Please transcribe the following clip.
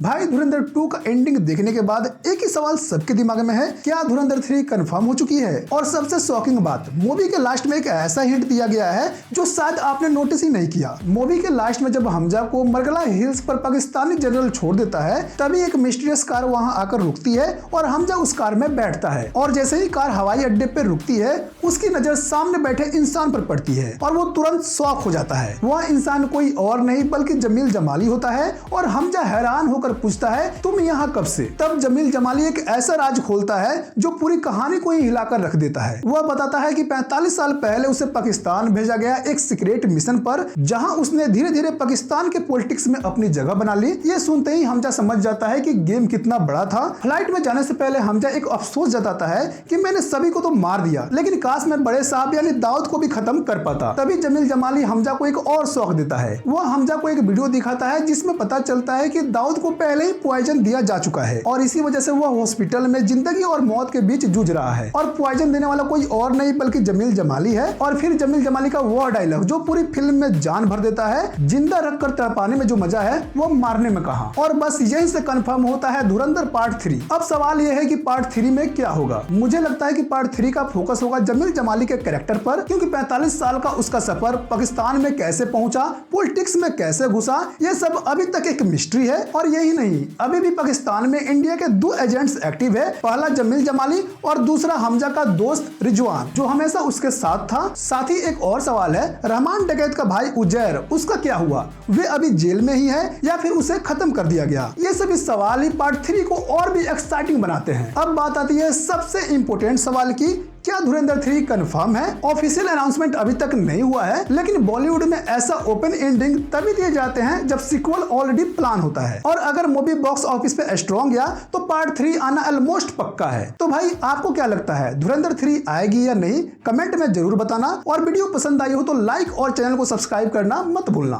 भाई धुरंधर 2 का एंडिंग देखने के बाद एक ही सवाल सबके दिमाग में है, क्या धुरंधर 3 कंफर्म हो चुकी है? और सबसे शॉकिंग बात, मूवी के लास्ट में एक ऐसा हिंट दिया गया है जो शायद आपने नोटिस ही नहीं किया। मूवी के लास्ट में जब हमजा को मरगला हिल्स पर पाकिस्तानी जनरल छोड़ देता है, तभी एक मिस्टीरियस कार वहां आकर रुकती है और हमजा उस कार में बैठता है। और जैसे ही कार हवाई अड्डे पर रुकती है, उसकी नजर सामने बैठे इंसान पर पड़ती है और वो तुरंत शॉक हो जाता है। वह इंसान कोई और नहीं बल्कि जमील जमाली होता है और हमजा हैरान होकर पूछता है, तुम यहाँ कब से? तब जमील जमाली एक ऐसा राज खोलता है जो पूरी कहानी को ही हिलाकर रख देता है। वह बताता है कि 45 साल पहले उसे पाकिस्तान भेजा गया एक सीक्रेट मिशन पर, जहां उसने धीरे धीरे पाकिस्तान के पॉलिटिक्स में अपनी जगह बना ली। ये सुनते ही हमजा समझ जाता है कि गेम कितना बड़ा था। फ्लाइट में जाने से पहले हमजा एक अफसोस जताता है कि मैंने सभी को तो मार दिया, लेकिन काश मैं बड़े साहब यानी दाऊद को भी खत्म कर पाता। तभी जमील जमाली हमजा को एक और शौक देता है। वह हमजा को एक वीडियो दिखाता है जिसमें पता चलता है कि दाऊद को पहले ही पॉइजन दिया जा चुका है और इसी वजह से वह हॉस्पिटल में जिंदगी और मौत के बीच जूझ रहा है। और पॉइजन देने वाला कोई और नहीं बल्कि जमील जमाली है। और फिर जमील जमाली का वह डायलॉग जो पूरी फिल्म में जान भर देता है, जिंदा रखकर तड़पाने में जो मजा है वो मारने में कहां। और बस यहीं से कंफर्म होता है धुरंधर पार्ट 3। अब सवाल यह है कि पार्ट 3 में क्या होगा। मुझे लगता है कि पार्ट 3 का फोकस होगा जमील जमाली के कैरेक्टर पर, क्योंकि 45 साल का उसका सफर, पाकिस्तान में कैसे पहुंचा, पॉलिटिक्स में कैसे घुसा, ये सब अभी तक एक मिस्ट्री है। और यही नहीं, अभी भी पाकिस्तान में इंडिया के 2 एजेंट्स एक्टिव है, पहला जमील जमाली और दूसरा हमजा का दोस्त रिजवान जो हमेशा उसके साथ था। साथ ही एक और सवाल है, रहमान डकैत का भाई उजैर, उसका क्या हुआ? वे अभी जेल में ही है या फिर उसे खत्म कर दिया गया? ये सभी सवाल ही पार्ट 3 को और भी एक्साइटिंग बनाते हैं। अब बात आती है सबसे इंपॉर्टेंट सवाल की, क्या धुरंधर 3 कंफर्म है? ऑफिशियल अनाउंसमेंट अभी तक नहीं हुआ है, लेकिन बॉलीवुड में ऐसा ओपन एंडिंग तभी दिए जाते हैं जब सीक्वल ऑलरेडी प्लान होता है। और अगर मूवी बॉक्स ऑफिस पे स्ट्रॉन्ग गया तो पार्ट 3 आना ऑलमोस्ट पक्का है। तो भाई आपको क्या लगता है, धुरंधर 3 आएगी या नहीं? कमेंट में जरूर बताना। और वीडियो पसंद आई हो तो लाइक और चैनल को सब्सक्राइब करना मत भूलना।